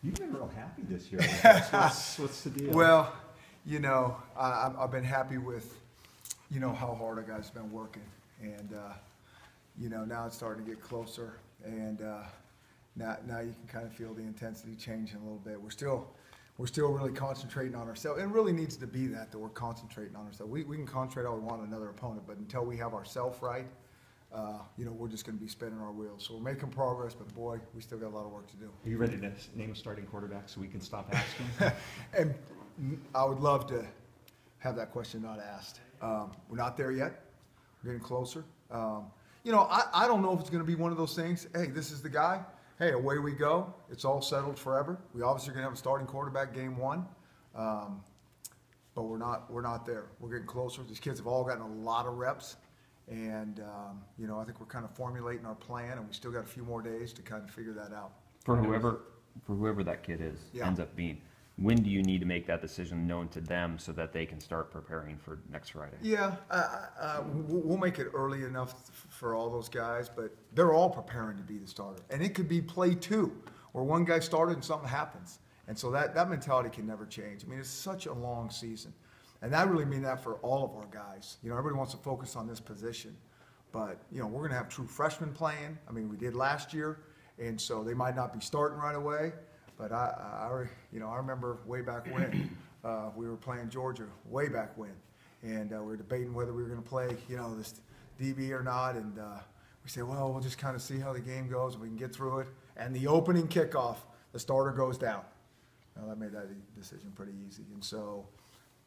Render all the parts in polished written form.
You've been real happy this year. What's the deal? Well, you know, I've been happy with, you know, how hard our guys have been working. And, you know, now it's starting to get closer. And now you can kind of feel the intensity changing a little bit. We're still really concentrating on ourselves. It really needs to be that we're concentrating on ourselves. We can concentrate all we want on another opponent, but until we have ourselves right, you know, we're just going to be spinning our wheels. So we're making progress, but boy, we still got a lot of work to do. Are you ready to name a starting quarterback so we can stop asking? And I would love to have that question not asked. We're not there yet. We're getting closer. You know, I don't know if it's going to be one of those things. Hey, this is the guy. Hey, away we go. It's all settled forever. We obviously are going to have a starting quarterback game one, but we're not there. We're getting closer. These kids have all gotten a lot of reps. And, you know, I think we're kind of formulating our plan, and we still got a few more days to kind of figure that out. For whoever that kid is, Yeah. ends up being, when do you need to make that decision known to them so that they can start preparing for next Friday? Yeah, we'll make it early enough for all those guys, but they're all preparing to be the starter. And it could be play two, where one guy started and something happens. And so that mentality can never change. I mean, it's such a long season. And I really mean that for all of our guys. You know, everybody wants to focus on this position. But, you know, we're going to have true freshmen playing. I mean, we did last year. And so they might not be starting right away. But you know, I remember way back when we were playing Georgia, way back when. And we were debating whether we were going to play, you know, this DB or not. And we said, well, we'll just kind of see how the game goes if we can get through it. And the opening kickoff, the starter goes down. Now, that made that decision pretty easy. And so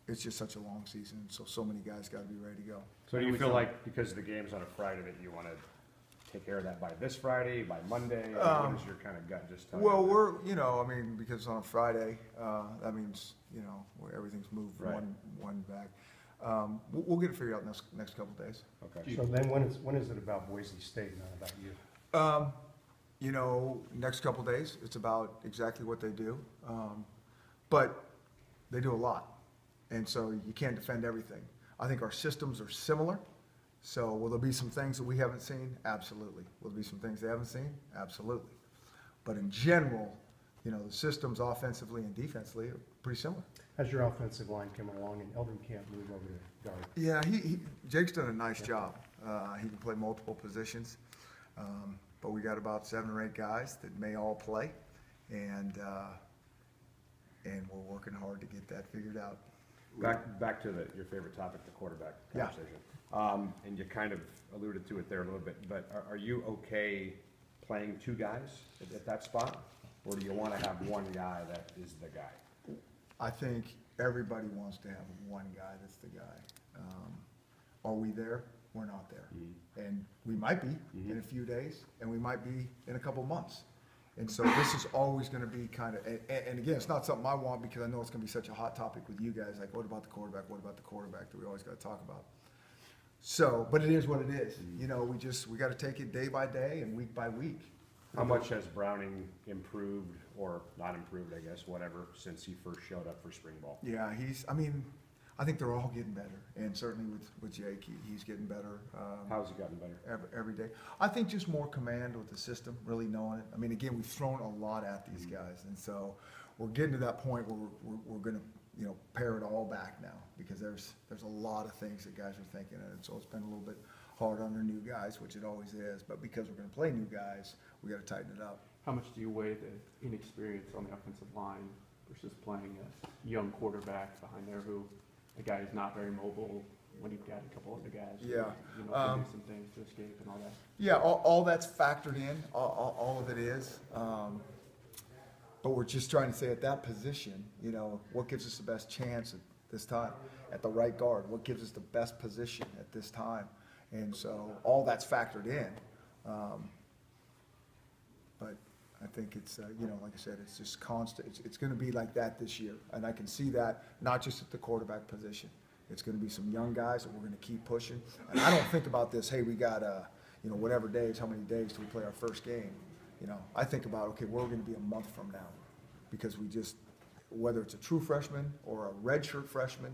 it's just such a long season, so many guys got to be ready to go. So do you feel like because the game's on a Friday that you want to take care of that by this Friday, by Monday? What is your kind of gut just telling Well, you? we're, you know, I mean, because on a Friday, that means, you know, where everything's moved Right. one back. We'll get it figured out next couple of days. Okay. So then when is it about Boise State, not about you? You know, next couple of days, it's about exactly what they do. But they do a lot. And so you can't defend everything. I think our systems are similar. So will there be some things that we haven't seen? Absolutely. Will there be some things they haven't seen? Absolutely. But in general, you know, the systems offensively and defensively are pretty similar. How's your offensive line coming along, and Eldon can't move over to guard? Yeah, Jake's done a nice job. He can play multiple positions. But we got about 7 or 8 guys that may all play. And we're working hard to get that figured out. Back to your favorite topic, the quarterback Yeah. conversation. And you kind of alluded to it there a little bit, but are you okay playing 2 guys at that spot? Or do you want to have one guy that is the guy? I think everybody wants to have one guy that's the guy. Are we there? We're not there. And we might be in a few days, and we might be in a couple months. And so this is always going to be kind of, and again, it's not something I want because I know it's going to be such a hot topic with you guys. Like, what about the quarterback? What about the quarterback that we always got to talk about? So, but it is what it is. You know, we got to take it day by day and week by week. How much has Browning improved, or not improved, I guess, whatever, since he first showed up for spring ball? Yeah, I mean, I think they're all getting better. And certainly with Jake, he's getting better. How's he gotten better? Every day. I think just more command with the system, really knowing it. I mean, again, we've thrown a lot at these guys, and so we're getting to that point where we're going to, you know, pare it all back now because there's a lot of things that guys are thinking, and so it's been a little bit hard on their new guys, which it always is. But because we're going to play new guys, we got to tighten it up. How much do you weigh the inexperience on the offensive line versus playing a young quarterback behind there who the guy is not very mobile when you've got a couple other guys? Yeah. You know, can do some things to escape and all that. Yeah, all that's factored in. All of it is. But we're just trying to say at that position, you know, what gives us the best chance at this time? At the right guard, what gives us the best position at this time? And so all that's factored in. But I think it's, you know, like I said, it's just constant. It's going to be like that this year. And I can see that not just at the quarterback position. It's going to be some young guys that we're going to keep pushing. And I don't think about this, hey, we got, you know, whatever days, how many days till we play our first game. You know, I think about, okay, we're going to be a month from now because we just, whether it's a true freshman or a redshirt freshman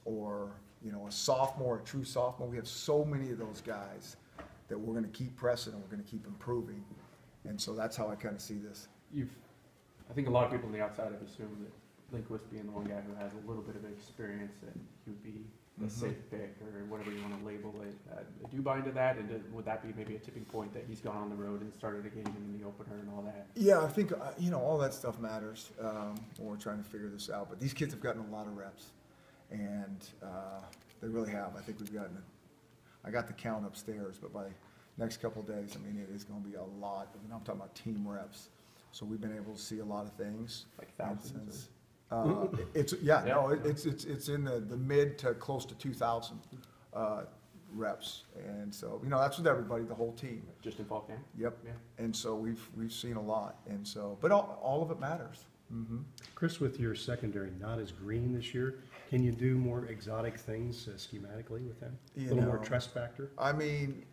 or, you know, a sophomore, a true sophomore, we have so many of those guys that we're going to keep pressing and we're going to keep improving. And so that's how I kind of see this. You've I think a lot of people on the outside have assumed that Lindquist being the one guy who has a little bit of experience, that he would be the Mhm. safe pick or whatever you want to label it. Do you buy into that? And would that be maybe a tipping point that he's gone on the road and started a game in the opener and all that? Yeah, I think, all that stuff matters when we're trying to figure this out. But these kids have gotten a lot of reps, and they really have. I think I got the count upstairs, but by next couple of days, I mean, it is going to be a lot. I'm talking about team reps. So we've been able to see a lot of things. Like thousands? It's in the mid to close to 2,000 reps, and so that's with everybody, the whole team. Just in fall camp? Yep. Yeah. And so we've seen a lot, and so but all of it matters. Mm-hmm. Chris, with your secondary not as green this year, can you do more exotic things schematically with them? A little more trust factor? I mean,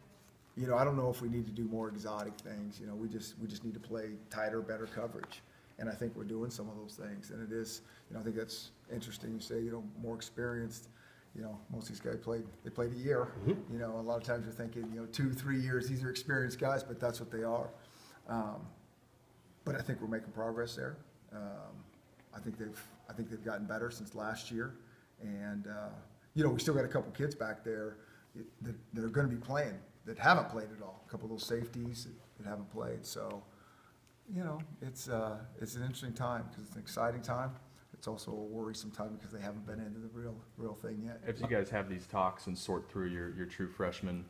I don't know if we need to do more exotic things. We just need to play tighter, better coverage. And I think we're doing some of those things. And it is, I think that's interesting. You say, more experienced. Most of these guys played a year. Mm-hmm. A lot of times you're thinking, 2-3 years, these are experienced guys, but that's what they are. But I think we're making progress there. I think they've gotten better since last year. And, we still got a couple kids back there that are going to be playing, that haven't played at all. A couple of those safeties that haven't played. So, it's an interesting time because it's an exciting time. It's also a worrisome time because they haven't been into the real thing yet. If you guys have these talks and sort through your true freshmen,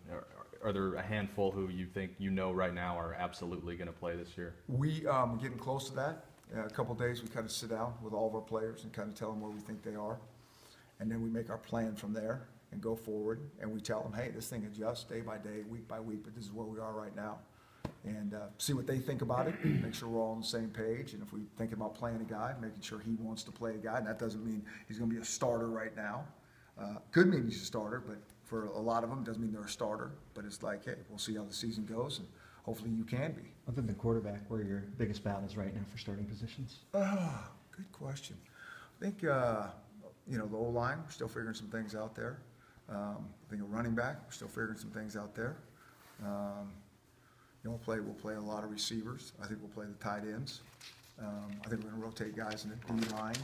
are there a handful who you think right now are absolutely going to play this year? We getting close to that. A couple of days we kind of sit down with all of our players and kind of tell them where we think they are, and then we make our plan from there and go forward. And we tell them, hey, this thing adjusts day by day, week by week, but this is where we are right now. And see what they think about it, make sure we're all on the same page. And if we think about playing a guy, making sure he wants to play a guy, and that doesn't mean he's going to be a starter right now. Could mean he's a starter, but for a lot of them, it doesn't mean they're a starter. But it's like, hey, we'll see how the season goes, and hopefully you can be. Other than quarterback, where your biggest battle is right now for starting positions? Good question. I think, the O-line, we're still figuring some things out there. I think a running back, we're still figuring some things out there. We'll play a lot of receivers. I think we'll play the tight ends. I think we're going to rotate guys in the D-line.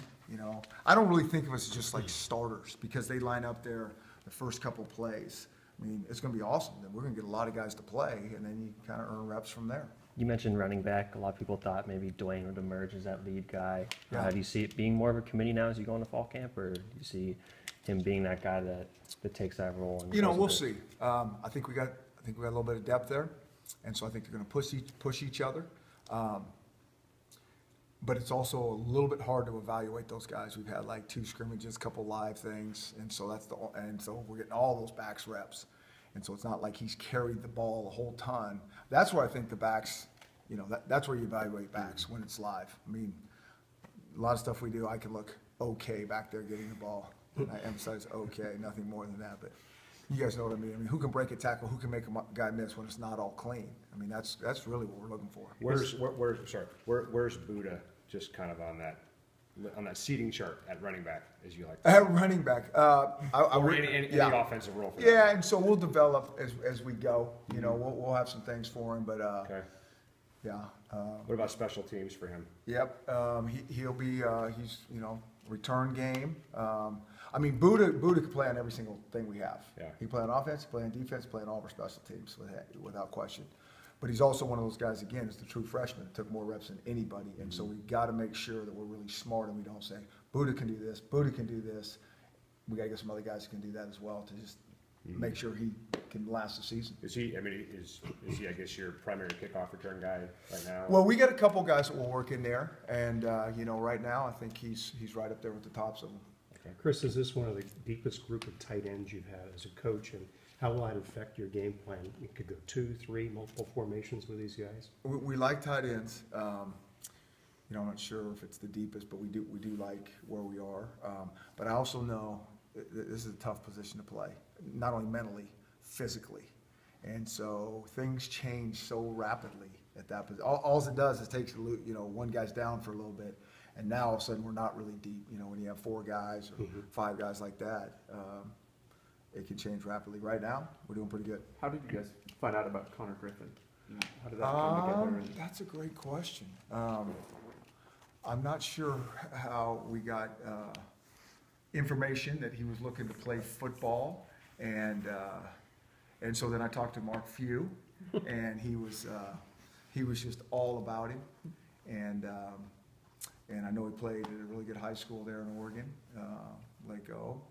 I don't really think of us as just like starters because they line up there the first couple plays. I mean, it's going to be awesome. Then we're going to get a lot of guys to play, and then you kind of earn reps from there. You mentioned running back. A lot of people thought maybe Dwayne would emerge as that lead guy. Yeah. Do you see it being more of a committee now as you go into fall camp, or do you see him being that guy that takes that role? And We'll see. I think we got a little bit of depth there, and so I think they're going to push each other. But it's also a little bit hard to evaluate those guys. We've had like 2 scrimmages, a couple live things, and so so we're getting all those backs reps. And so it's not like he's carried the ball the whole time. That's where I think the backs, that's where you evaluate backs when it's live. I mean, a lot of stuff we do, I can look okay back there getting the ball. And I emphasize okay, nothing more than that. But you guys know what I mean. I mean, who can break a tackle? Who can make a guy miss when it's not all clean? I mean, that's really what we're looking for. Where's Buddha just kind of on that seating chart at running back, as you like to say? At running back, Or any offensive role for that. Yeah, and so we'll develop as we go. We'll have some things for him, but Okay. yeah. What about special teams for him? Yep, he'll be he's return game. I mean, Buddha could play on every single thing we have. Yeah. He play on offense, play on defense, play on all of our special teams without question. But he's also one of those guys, again, is the true freshman that took more reps than anybody. And so we've got to make sure that we're really smart and we don't say, Buddha can do this, Buddha can do this. We got to get some other guys who can do that as well to just make sure he can last the season. Is he, I guess, your primary kickoff return guy right now? Well, we got a couple guys that will work in there. And, right now I think he's right up there with the tops of them. Chris, is this one of the deepest group of tight ends you've had as a coach, and how will that affect your game plan? You could go 2, 3, multiple formations with these guys? We like tight ends. I'm not sure if it's the deepest, but we do like where we are. But I also know this is a tough position to play, not only mentally, physically. And so things change so rapidly at that position. All it does is takes one guy's down for a little bit, and now all of a sudden we're not really deep. When you have 4 guys or 5 guys like that, it can change rapidly. Right now, we're doing pretty good. How did you guys find out about Connor Griffin? How did that come together? That's a great question. I'm not sure how we got information that he was looking to play football, and so then I talked to Mark Few, and he was just all about him, and I know he played at a really good high school there in Oregon, Lake O,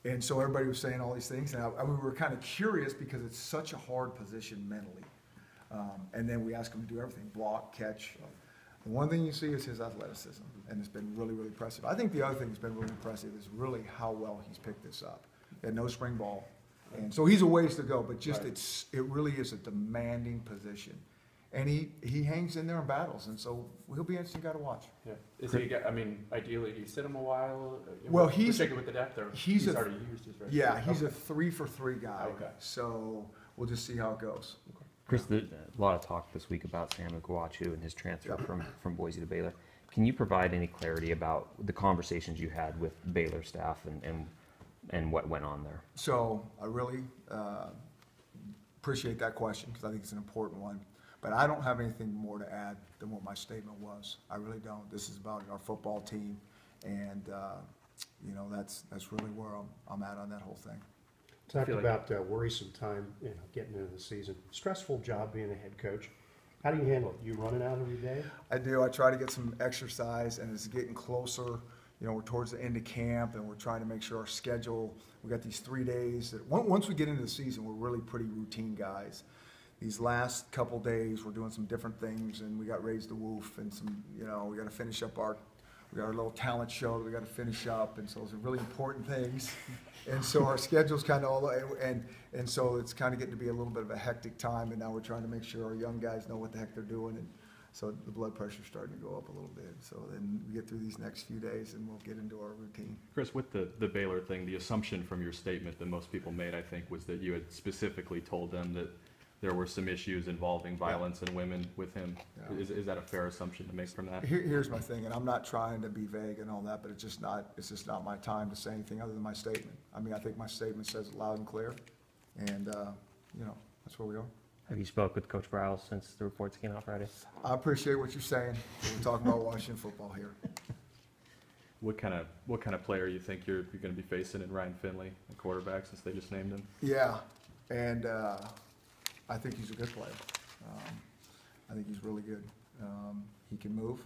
and so everybody was saying all these things, and we were kind of curious because it's such a hard position mentally. And then we ask him to do everything, block, catch. The one thing you see is his athleticism, and it's been really, really impressive. I think the other thing that's been really impressive is really how well he's picked this up. He had no spring ball, and so he's a ways to go, but just it really is a demanding position. And he hangs in there and battles, and so he'll be an interesting guy to watch. Yeah. Is he, I mean, ideally, do you sit him a while? Well, he's- Particularly with the depth, or he's a- already used his right? Yeah, he's a 3-for-3 guy, Okay. so we'll just see how it goes. Chris, a lot of talk this week about Sam Iguachu and his transfer Yep. from Boise to Baylor. Can you provide any clarity about the conversations you had with Baylor staff and what went on there? So I really appreciate that question because I think it's an important one. But I don't have anything more to add than what my statement was. I really don't. This is about our football team, and that's really where I'm at on that whole thing. Talked feel like- about worrisome time, getting into the season. Stressful job being a head coach. How do you handle it? You running out every day? I do. I try to get some exercise, and it's getting closer. We're towards the end of camp, and we're trying to make sure our schedule. We got these 3 days. Once we get into the season, we're really pretty routine guys. These last couple days, we're doing some different things, and we got Raise the Woof, and some. We got to finish up we got our little talent show that we got to finish up, and so some really important things. And so our schedule's kind of all, and so it's kind of getting to be a little bit of a hectic time, and now we're trying to make sure our young guys know what the heck they're doing, and so the blood pressure's starting to go up a little bit. So then we get through these next few days, and we'll get into our routine. Chris, with the Baylor thing, the assumption from your statement that most people made, I think, was that you had specifically told them that there were some issues involving violence and women with him. Yeah. Is that a fair assumption to make from that? Here's my thing, and I'm not trying to be vague and all that, but it's just not my time to say anything other than my statement. I mean, I think my statement says it loud and clear, and, that's where we are. Have you spoke with Coach Bryles since the reports came out Friday? I appreciate what you're saying. We're talking about Washington football here. What kind of player you think you're going to be facing in Ryan Finley, the quarterback, since they just named him? Yeah, and I think he's a good player. I think he's really good. He can move.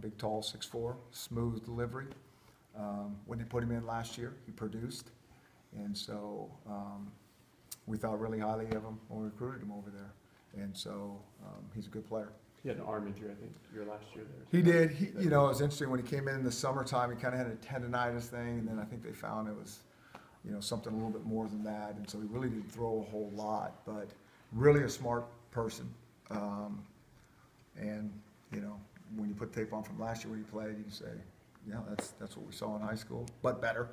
Big, tall, 6'4", smooth delivery. When they put him in last year, he produced. And so we thought really highly of him when we recruited him over there. And so he's a good player. He had an arm injury, I think, your last year there. He did. It was interesting when he came in the summertime. He kind of had a tendonitis thing, and then I think they found it was, something a little bit more than that. And so he really didn't throw a whole lot, but really a smart person. And when you put tape on from last year when he played, you can say, yeah, that's what we saw in high school, but better.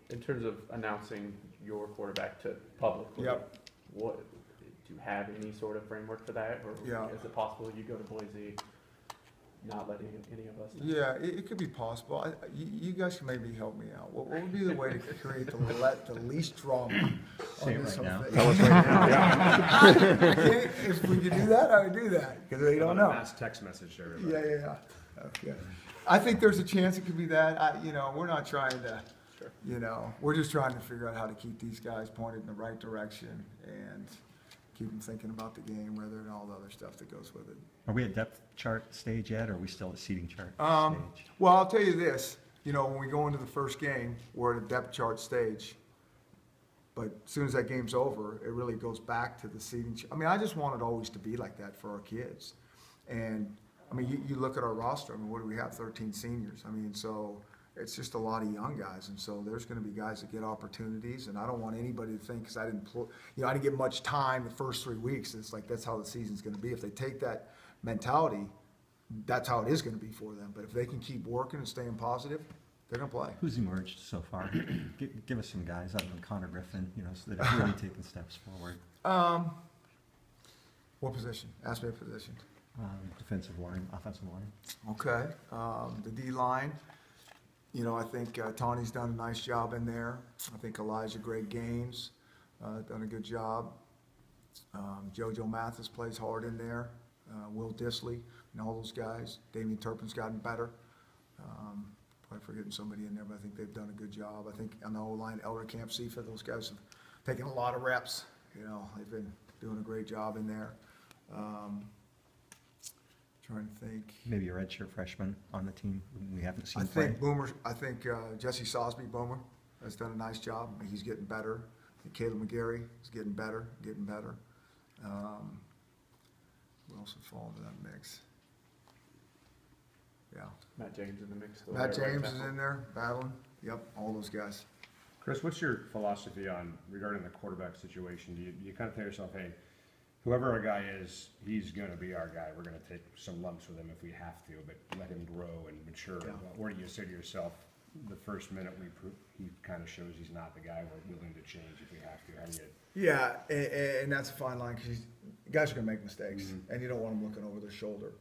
In terms of announcing your quarterback to publicly, Yep. what do you have any sort of framework for that, or Yeah. is it possible you go to Boise, not letting any of us know? Yeah, it could be possible. You guys can maybe help me out. What would be the way to create the least drama Say on it this right whole now. thing? Tell us right now. Okay, if we could do that, I would do that, because they don't know. Mass text message to everybody. Yeah. Okay. I think there's a chance it could be that. We're not trying to, we're just trying to figure out how to keep these guys pointed in the right direction and keep them thinking about the game rather than all the other stuff that goes with it. Are we at depth chart stage yet, or are we still at seating chart stage? Well, I'll tell you this, when we go into the first game, we're at a depth chart stage. But as soon as that game's over, it really goes back to the seating. I just want it always to be like that for our kids. And, you look at our roster, what do we have, 13 seniors? So it's just a lot of young guys. And so there's going to be guys that get opportunities. And I don't want anybody to think, because I didn't get much time the first 3 weeks. It's like that's how the season's going to be. If they take that mentality, that's how it is going to be for them. But if they can keep working and staying positive, they're going to play. Who's emerged so far? Give us some guys other than Connor Griffin, so that have really taken steps forward. What position? Ask me a position. Defensive line, offensive line. Okay. The D-line, I think Tawny's done a nice job in there. I think Elijah Greg Gaines done a good job. JoJo Mathis plays hard in there. Will Disley and all those guys. Damian Turpin's gotten better. Probably forgetting somebody in there, but I think they've done a good job. I think on the O-line, Elder Camp, Seafa, those guys have taken a lot of reps. You know, they've been doing a great job in there. Trying to think. Maybe a redshirt freshman on the team we haven't I seen play. think Jesse Sosby, Boomer, has done a nice job. He's getting better. I think Caleb McGarry is getting better. Who else would fall into that mix? Yeah. Matt James in the mix. still Matt there, right James is tackle. in there, battling. Yep, all those guys. Chris, what's your philosophy on regarding the quarterback situation? Do you kind of tell yourself, hey, whoever our guy is, he's going to be our guy. We're going to take some lumps with him if we have to, but let him grow and mature. Yeah. Or do you say to yourself, the first minute he kind of shows he's not the guy, we're willing to change if we have to? How do you? Yeah, and that's a fine line because guys are going to make mistakes, and you don't want them looking over their shoulder.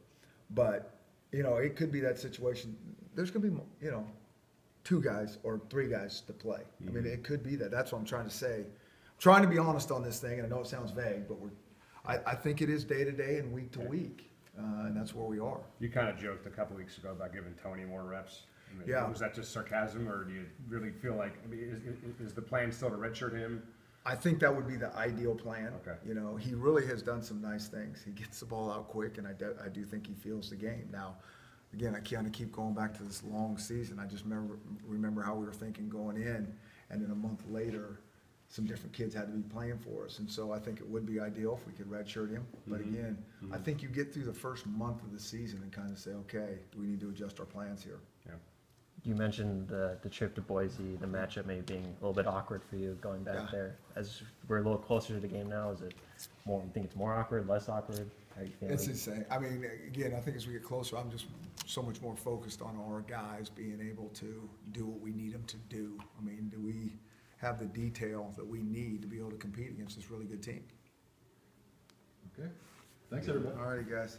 But, you know, it could be that situation. There's going to be, you know, 2 guys or 3 guys to play. I mean, it could be that. That's what I'm trying to say. I'm trying to be honest on this thing, and I know it sounds vague, but I think it is day to day and week to week, and that's where we are. You kind of joked a couple weeks ago about giving Tony more reps. I mean, Yeah. Was that just sarcasm, or do you really feel like, I mean, is the plan still to redshirt him? I think that would be the ideal plan. Okay. You know, he really has done some nice things. He gets the ball out quick, and I do think he feels the game. Now, again, I kind of keep going back to this long season. I just remember how we were thinking going in, and then a month later, some different kids had to be playing for us. And so I think it would be ideal if we could redshirt him. But again, I think you get through the first month of the season and kind of say, okay, do we need to adjust our plans here? Yeah. You mentioned the trip to Boise, the matchup maybe being a little bit awkward for you going back Yeah. there. As we're a little closer to the game now, is it more? You think it's more awkward, less awkward? How are you feeling? It's insane. I mean, again, I think as we get closer, I'm just so much more focused on our guys being able to do what we need them to do. I mean, do we have the detail that we need to be able to compete against this really good team? Okay. Thanks, everybody. All righty, guys.